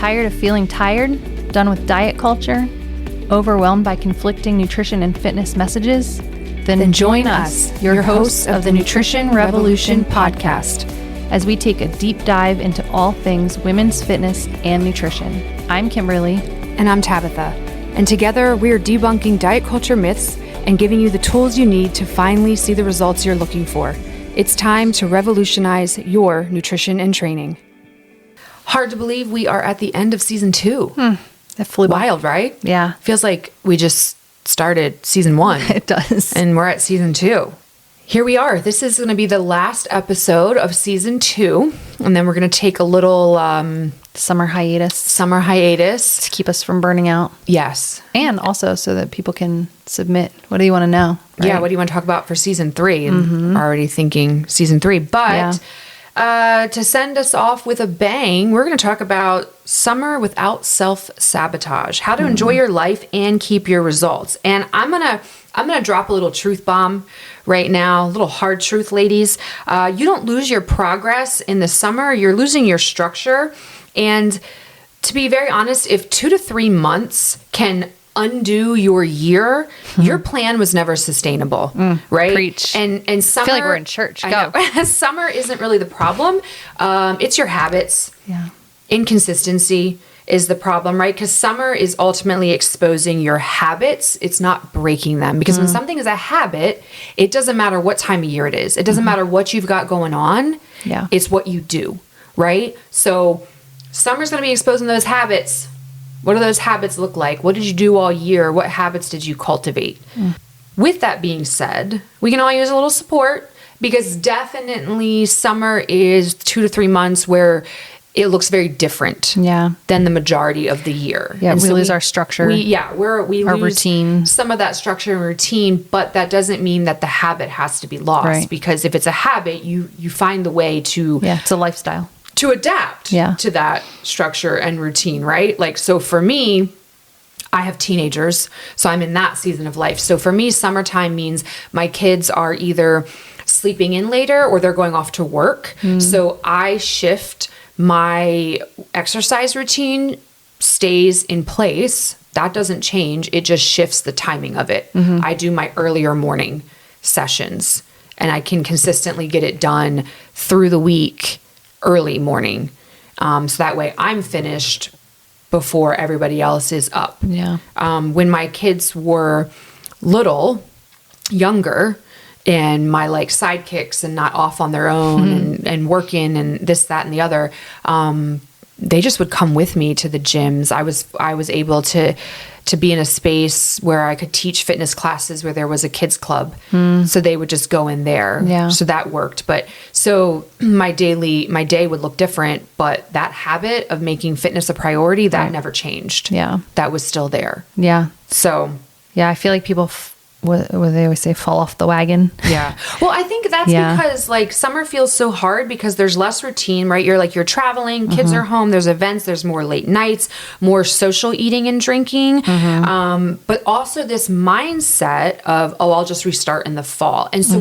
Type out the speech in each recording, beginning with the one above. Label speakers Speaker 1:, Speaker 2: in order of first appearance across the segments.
Speaker 1: tired of feeling tired? Done with diet culture? Overwhelmed by conflicting nutrition and fitness messages? Then join us, your hosts of the Nutrition Revolution podcast, as we take a deep dive into all things women's fitness and nutrition. I'm Kimberly.
Speaker 2: And I'm Tabitha. And together we are debunking diet culture myths and giving you the tools you need to finally see the results you're looking for. It's time to revolutionize your nutrition and training. Hard to believe we are at the end of season 2.
Speaker 1: That flew by.
Speaker 2: Wild, right?
Speaker 1: Yeah.
Speaker 2: Feels like we just started season 1.
Speaker 1: It does.
Speaker 2: And we're at season 2. Here we are. This is going to be the last episode of season 2. And then we're going to take a little
Speaker 1: Summer hiatus
Speaker 2: to
Speaker 1: keep us from burning out.
Speaker 2: Yes.
Speaker 1: And also so that people can submit. What do you want to know? Right?
Speaker 2: Yeah. What do you want to talk about for season 3? And already thinking season 3. But to send us off with a bang, we're going to talk about summer without self-sabotage, how to enjoy your life and keep your results. And I'm going to drop a little truth bomb right now, a little hard truth, ladies. You don't lose your progress in the summer. You're losing your structure. And to be very honest, if 2 to 3 months can undo your year, your plan was never sustainable, right?
Speaker 1: Preach.
Speaker 2: And summer,
Speaker 1: I feel like we're in church. Go.
Speaker 2: Summer isn't really the problem. It's your habits.
Speaker 1: Yeah.
Speaker 2: Inconsistency is the problem, right? Because summer is ultimately exposing your habits. It's not breaking them. Because when something is a habit, it doesn't matter what time of year it is. It doesn't matter what you've got going on.
Speaker 1: Yeah.
Speaker 2: It's what you do, right? So summer's going to be exposing those habits. What do those habits look like? What did you do all year? What habits did you cultivate? With that being said, we can all use a little support, because definitely summer is 2 to 3 months where it looks very different than the majority of the year.
Speaker 1: Yeah,
Speaker 2: and
Speaker 1: we
Speaker 2: so
Speaker 1: lose our structure.
Speaker 2: We lose
Speaker 1: routine.
Speaker 2: Some of that structure and routine, but that doesn't mean that the habit has to be lost.
Speaker 1: Right.
Speaker 2: Because if it's a habit, you find the way to...
Speaker 1: Yeah, it's a lifestyle.
Speaker 2: To adapt to that structure and routine, right? Like, so for me, I have teenagers, so I'm in that season of life. So for me, summertime means my kids are either sleeping in later or they're going off to work. So I shift my exercise routine, stays in place. That doesn't change. It just shifts the timing of it. I do my earlier morning sessions, and I can consistently get it done through the week, early morning. So that way I'm finished before everybody else is up.
Speaker 1: Yeah.
Speaker 2: When my kids were younger, and my like sidekicks and not off on their own and working and this, that, and the other, they just would come with me to the gyms. I was able to be in a space where I could teach fitness classes where there was a kids club. So they would just go in there.
Speaker 1: Yeah.
Speaker 2: So that worked. But so my day would look different, but that habit of making fitness a priority, that never changed.
Speaker 1: Yeah.
Speaker 2: That was still there.
Speaker 1: Yeah.
Speaker 2: So
Speaker 1: yeah, I feel like people, what they always say, fall off the wagon.
Speaker 2: Yeah. Well, I think that's because like summer feels so hard because there's less routine, right? You're traveling, kids are home, there's events, there's more late nights, more social eating and drinking. But also this mindset of, I'll just restart in the fall. And so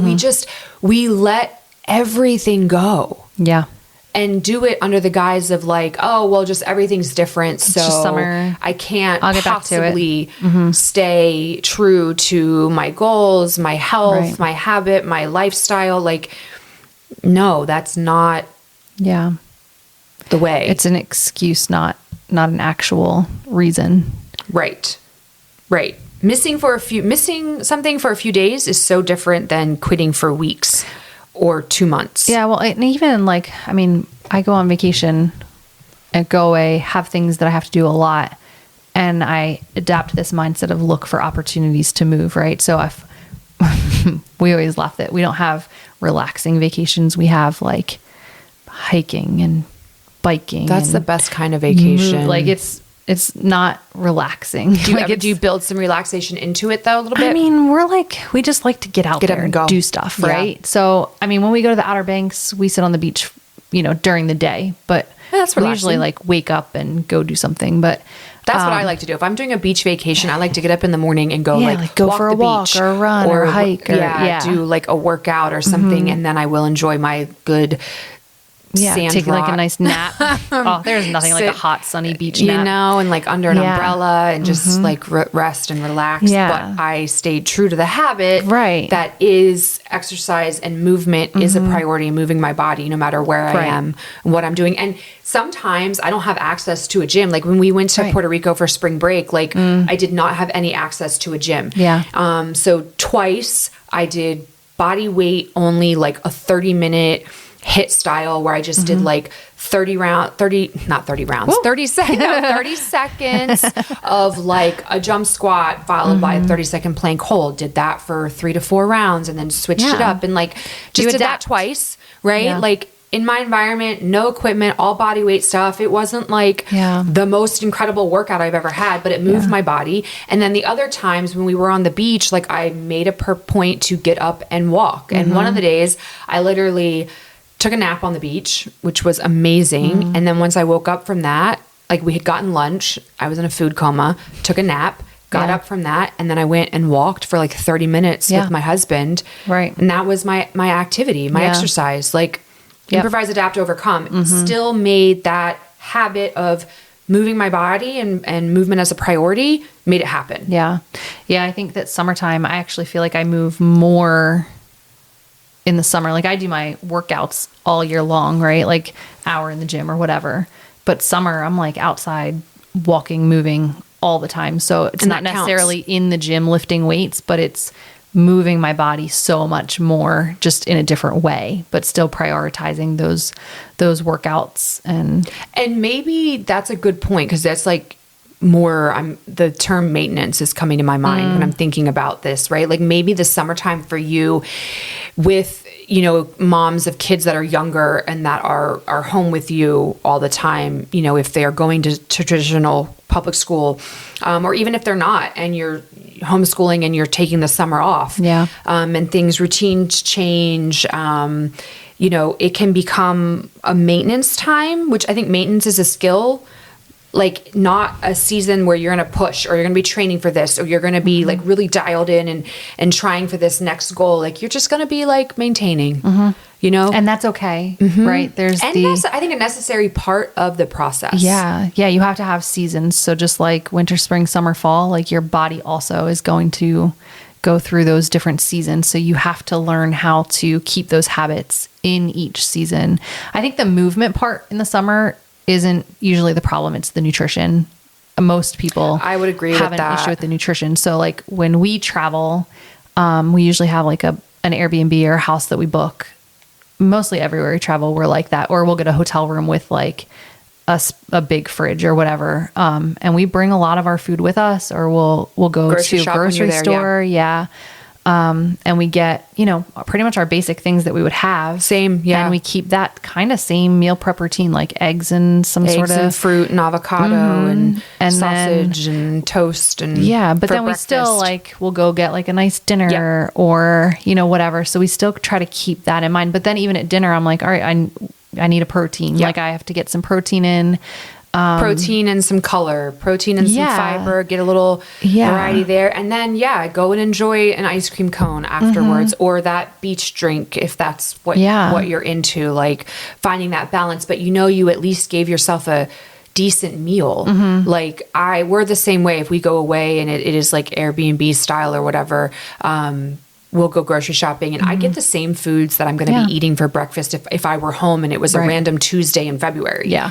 Speaker 2: we let everything go. Yeah. And do it under the guise of like, just everything's different. So
Speaker 1: just summer.
Speaker 2: I can't
Speaker 1: I'll get
Speaker 2: possibly stay true to my goals, my health, my habit, my lifestyle. Like, no, that's not the way.
Speaker 1: It's an excuse, not an actual reason.
Speaker 2: Right. Missing something for a few days is so different than quitting for weeks or 2 months.
Speaker 1: Yeah, well, and even like, I mean, I go on vacation and go away, have things that I have to do a lot, and I adapt this mindset of look for opportunities to move, right? So if we always laugh that we don't have relaxing vacations, we have like hiking and biking.
Speaker 2: That's the best kind of vacation.
Speaker 1: Like it's not relaxing.
Speaker 2: Do you build some relaxation into it though a little bit?
Speaker 1: I mean, we just like to get out there and do stuff, right? Yeah. So, I mean, when we go to the Outer Banks, we sit on the beach, during the day, but
Speaker 2: that's
Speaker 1: we usually like wake up and go do something. But
Speaker 2: that's what I like to do. If I'm doing a beach vacation, I like to get up in the morning and go
Speaker 1: go
Speaker 2: walk
Speaker 1: for a walk or a run or hike or
Speaker 2: do like a workout or something. And then I will enjoy my good sand
Speaker 1: take
Speaker 2: rock.
Speaker 1: like a nice nap. Oh, there's nothing like a hot sunny beach nap.
Speaker 2: You know, and like under an umbrella and just like rest and relax. But I stayed true to the habit that is exercise and movement is a priority, moving my body no matter where I am and what I'm doing. And sometimes I don't have access to a gym. Like when we went to Puerto Rico for spring break, like I did not have any access to a gym.
Speaker 1: Yeah.
Speaker 2: So twice I did body weight only, like a 30-minute HIIT style where I just did like 30 seconds of like a jump squat followed by a 30-second plank hold. Did that for 3 to 4 rounds and then switched it up and like just did that twice, right? Yeah. Like in my environment, no equipment, all body weight stuff. It wasn't like the most incredible workout I've ever had, but it moved my body. And then the other times when we were on the beach, like I made a point to get up and walk. And one of the days I literally took a nap on the beach, which was amazing. And then once I woke up from that, like we had gotten lunch, I was in a food coma, took a nap, got up from that, and then I went and walked for like 30 minutes with my husband.
Speaker 1: Right.
Speaker 2: And that was my activity, my exercise. Like improvise, adapt, overcome. Still made that habit of moving my body and movement as a priority, made it happen.
Speaker 1: Yeah. Yeah. I think that summertime, I actually feel like I move more in the summer. Like I do my workouts all year long, right? Like hour in the gym or whatever. But summer, I'm like outside walking, moving all the time. So it's not necessarily in the gym lifting weights, but it's moving my body so much more just in a different way, but still prioritizing those workouts. And
Speaker 2: maybe that's a good point, because that's like more, the term maintenance is coming to my mind when I'm thinking about this, right? Like maybe the summertime for you with, you know, moms of kids that are younger and that are home with you all the time, you know, if they are going to traditional public school, or even if they're not, and you're homeschooling and you're taking the summer off, and routines change, you know, it can become a maintenance time, which I think maintenance is a skill, like not a season where you're going to push or you're going to be training for this, or you're going to be like really dialed in and trying for this next goal. Like you're just going to be like maintaining, you know,
Speaker 1: and that's okay. Right. That's, I
Speaker 2: think, a necessary part of the process.
Speaker 1: Yeah. Yeah. You have to have seasons. So just like winter, spring, summer, fall, like your body also is going to go through those different seasons. So you have to learn how to keep those habits in each season. I think the movement part in the summer isn't usually the problem. It's the nutrition. Most people
Speaker 2: I would agree
Speaker 1: have
Speaker 2: with
Speaker 1: an
Speaker 2: that.
Speaker 1: issue with the nutrition. So like when we travel, we usually have like an Airbnb or a house that we book. Mostly everywhere we travel, we're like that, or we'll get a hotel room with like a big fridge or whatever. And we bring a lot of our food with us, or we'll go to a grocery store. Yeah. And we get, you know, pretty much our basic things that we would have.
Speaker 2: Same, yeah.
Speaker 1: And we keep that kind of same meal prep routine, like eggs and some sort of
Speaker 2: and fruit and avocado and sausage and toast and
Speaker 1: but then we still like we'll go get like a nice dinner or, you know, whatever. So we still try to keep that in mind. But then even at dinner, I'm like, all right, I need a protein. Like I have to get some protein in.
Speaker 2: Protein and some color, protein and some fiber, get a little variety there. And then, go and enjoy an ice cream cone afterwards or that beach drink if that's what you're into, like finding that balance. But you know, you at least gave yourself a decent meal. Like we're the same way. If we go away and it is like Airbnb style or whatever, we'll go grocery shopping and I get the same foods that I'm going to be eating for breakfast if I were home and it was a random Tuesday in February.
Speaker 1: Yeah.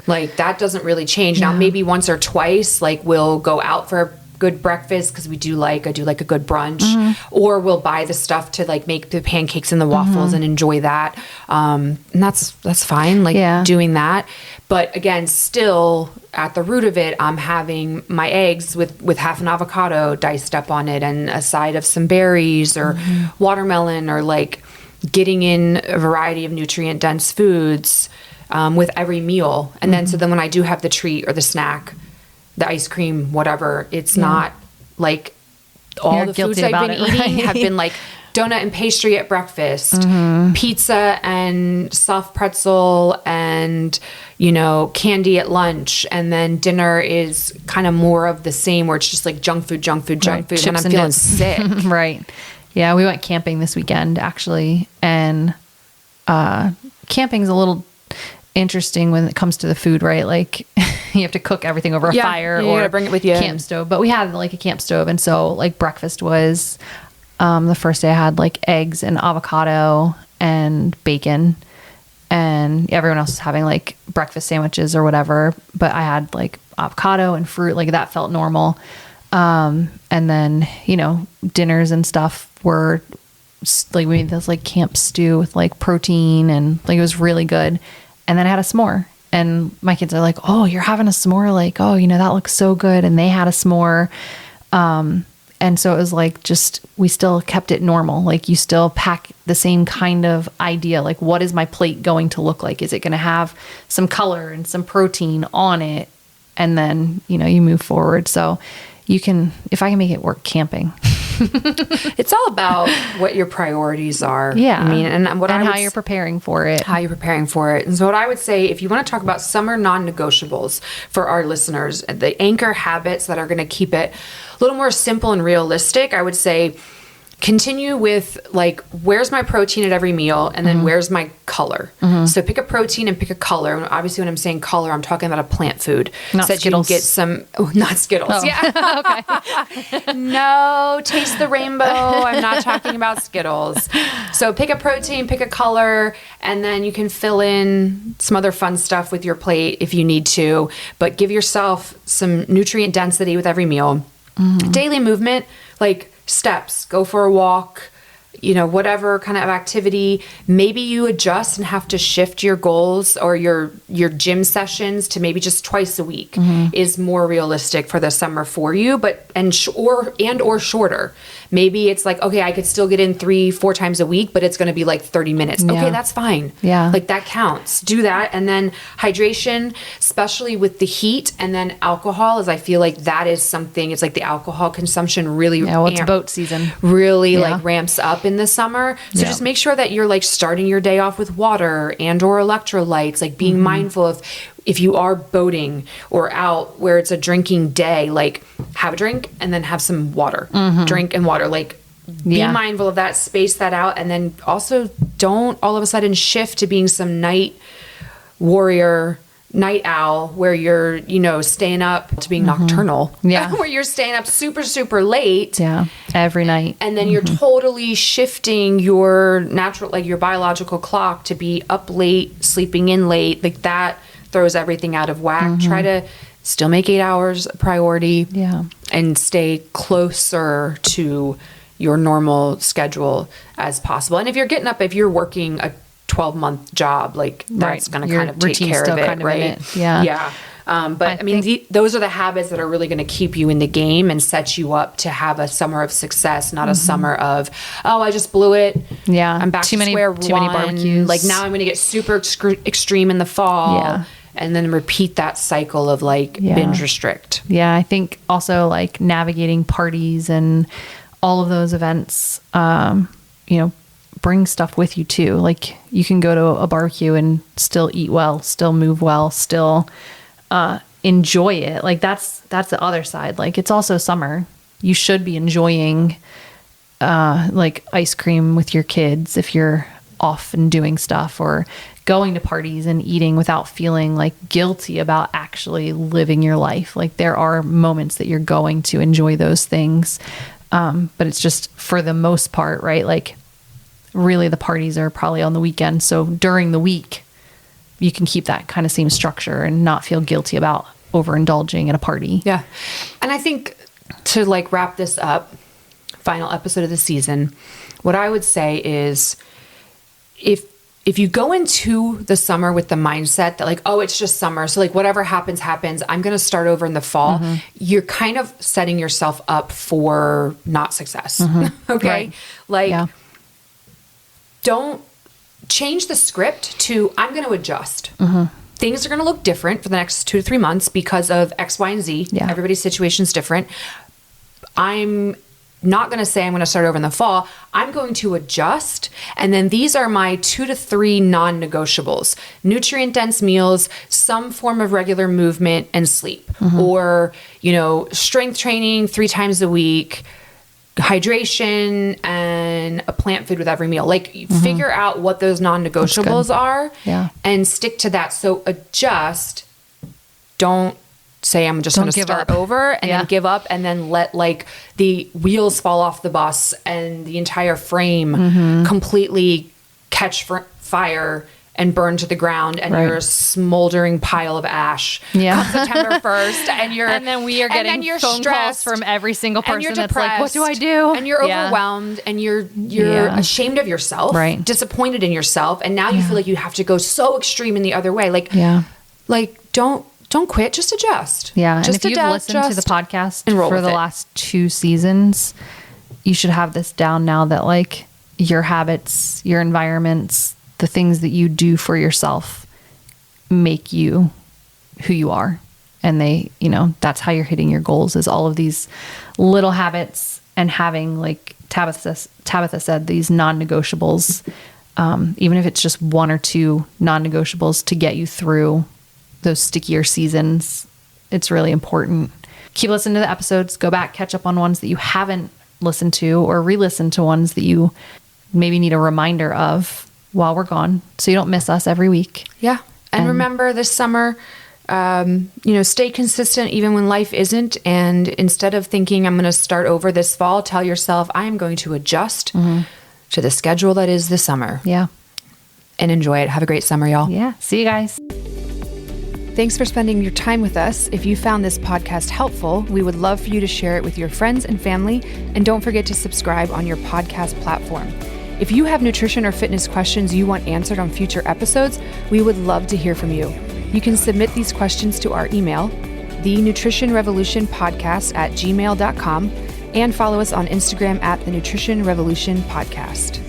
Speaker 2: Like that doesn't really change. Now maybe once or twice, like we'll go out for a good breakfast because I do like a good brunch, or we'll buy the stuff to like make the pancakes and the waffles and enjoy that. And that's fine. Like doing that. But again, still at the root of it, I'm having my eggs with half an avocado diced up on it and a side of some berries or watermelon, or like getting in a variety of nutrient dense foods with every meal. And then, so then when I do have the treat or the snack, the ice cream, whatever, it's not like all the foods I've been eating have been like donut and pastry at breakfast, pizza and soft pretzel and, you know, candy at lunch. And then dinner is kind of more of the same where it's just like junk food.
Speaker 1: Chips
Speaker 2: and I'm feeling sick.
Speaker 1: Right. Yeah. We went camping this weekend actually. And, camping's a little, interesting when it comes to the food, right? Like you have to cook everything over a fire or
Speaker 2: bring it with you.
Speaker 1: Camp stove. But we had like a camp stove. And so like breakfast was, the first day I had like eggs and avocado and bacon, and everyone else was having like breakfast sandwiches or whatever. But I had like avocado and fruit, like that felt normal. And then, dinners and stuff were like, we made this like camp stew with like protein, and like it was really good. And then I had a s'more, and my kids are like, oh, you're having a s'more? Like, oh, that looks so good. And they had a s'more. And so it was like, we still kept it normal. Like you still pack the same kind of idea. Like, what is my plate going to look like? Is it going to have some color and some protein on it? And then, you move forward. So if I can make it work camping.
Speaker 2: It's all about what your priorities are.
Speaker 1: Yeah.
Speaker 2: I mean, and
Speaker 1: how you're preparing for it.
Speaker 2: And so what I would say, if you want to talk about summer non-negotiables for our listeners, the anchor habits that are going to keep it a little more simple and realistic, I would say continue with like, where's my protein at every meal? And then where's my color? So pick a protein and pick a color. And obviously when I'm saying color, I'm talking about a plant food.
Speaker 1: Not
Speaker 2: so
Speaker 1: Skittles.
Speaker 2: You can get some, not Skittles.
Speaker 1: Oh.
Speaker 2: Yeah. Okay. No, taste the rainbow. I'm not talking about Skittles. So pick a protein, pick a color, and then you can fill in some other fun stuff with your plate if you need to, but give yourself some nutrient density with every meal. Daily movement, like steps, go for a walk, whatever kind of activity. Maybe you adjust and have to shift your goals or your gym sessions to maybe just twice a week is more realistic for the summer for you, or shorter. Maybe it's like, okay, I could still get in 3-4 times a week, but it's going to be like 30 minutes. Yeah. Okay, that's fine.
Speaker 1: Yeah.
Speaker 2: Like that counts. Do that. And then hydration, especially with the heat, and then alcohol, is I feel like that is something, it's like the alcohol consumption really
Speaker 1: it's boat season.
Speaker 2: Really like ramps up in the summer. So just make sure that you're like starting your day off with water and or electrolytes, like being mindful of if you are boating or out where it's a drinking day, like have a drink and then have some water, drink and water, like be mindful of that, space that out. And then also don't all of a sudden shift to being some night warrior, night owl, where you're, staying up to being nocturnal.
Speaker 1: Yeah.
Speaker 2: Where you're staying up super, super late.
Speaker 1: Yeah. Every night.
Speaker 2: And then you're totally shifting your natural, like your biological clock to be up late, sleeping in late. Like that throws everything out of whack. Try to still make 8 hours a priority. Yeah. And stay closer to your normal schedule as possible. And if you're working a 12-month job, like that's going to kind of take care of it, right?
Speaker 1: Yeah.
Speaker 2: Yeah. But I mean, those are the habits that are really going to keep you in the game and set you up to have a summer of success, not a summer of, oh, I just blew it.
Speaker 1: Yeah.
Speaker 2: I'm back to square one.
Speaker 1: Too many barbecues.
Speaker 2: Like now I'm going to get super extreme in the fall. Yeah. And then repeat that cycle of like binge restrict.
Speaker 1: Yeah. I think also like navigating parties and all of those events, bring stuff with you too. Like you can go to a barbecue and still eat well, still move well, still enjoy it. Like that's the other side. Like it's also summer. You should be enjoying like ice cream with your kids if you're off and doing stuff, or going to parties and eating without feeling like guilty about actually living your life. Like there are moments that you're going to enjoy those things. But it's just for the most part, right? Like really the parties are probably on the weekend. So during the week, you can keep that kind of same structure and not feel guilty about overindulging at a party.
Speaker 2: Yeah. And I think to like wrap this up, final episode of the season, what I would say is if you go into the summer with the mindset that like, oh, it's just summer, so like whatever happens, I'm going to start over in the fall, you're kind of setting yourself up for not success. Okay.
Speaker 1: Right.
Speaker 2: Like, don't change the script to I'm going to adjust. Things are going to look different for the next 2 to 3 months because of X, Y, and Z. Yeah. Everybody's situation is different. I'm not going to say I'm going to start over in the fall. I'm going to adjust. And then these are my 2 to 3 non-negotiables: nutrient dense meals, some form of regular movement, and sleep, or, strength training 3 times a week, hydration and a plant food with every meal. Like figure out what those non-negotiables are and stick to that. So adjust. Don't say I'm just going to start over and then give up and then let like the wheels fall off the bus and the entire frame completely catch fire and burn to the ground, and you're a smoldering pile of ash come September 1st, and then we are getting phone calls
Speaker 1: from every single person that's like, what do I do?
Speaker 2: And you're overwhelmed, and you're ashamed of yourself, disappointed in yourself, and now you feel like you have to go so extreme in the other way. Like don't quit, just adjust.
Speaker 1: Yeah, and if you've listened to the podcast for the last 2 seasons, you should have this down now that like your habits, your environments, the things that you do for yourself make you who you are. And they, that's how you're hitting your goals, is all of these little habits and having, like Tabitha said, these non-negotiables, even if it's just 1 or 2 non-negotiables to get you through those stickier seasons. It's really important. Keep listening to the episodes, go back, catch up on ones that you haven't listened to, or re-listen to ones that you maybe need a reminder of while we're gone, so you don't miss us every week.
Speaker 2: Yeah. And remember, this summer, stay consistent even when life isn't. And instead of thinking I'm going to start over this fall, tell yourself I am going to adjust to the schedule that is this summer.
Speaker 1: Yeah.
Speaker 2: And enjoy it. Have a great summer, y'all.
Speaker 1: Yeah. See you guys.
Speaker 2: Thanks for spending your time with us. If you found this podcast helpful, we would love for you to share it with your friends and family. And don't forget to subscribe on your podcast platform. If you have nutrition or fitness questions you want answered on future episodes, we would love to hear from you. You can submit these questions to our email, thenutritionrevolutionpodcast@gmail.com, and follow us on Instagram @thenutritionrevolutionpodcast.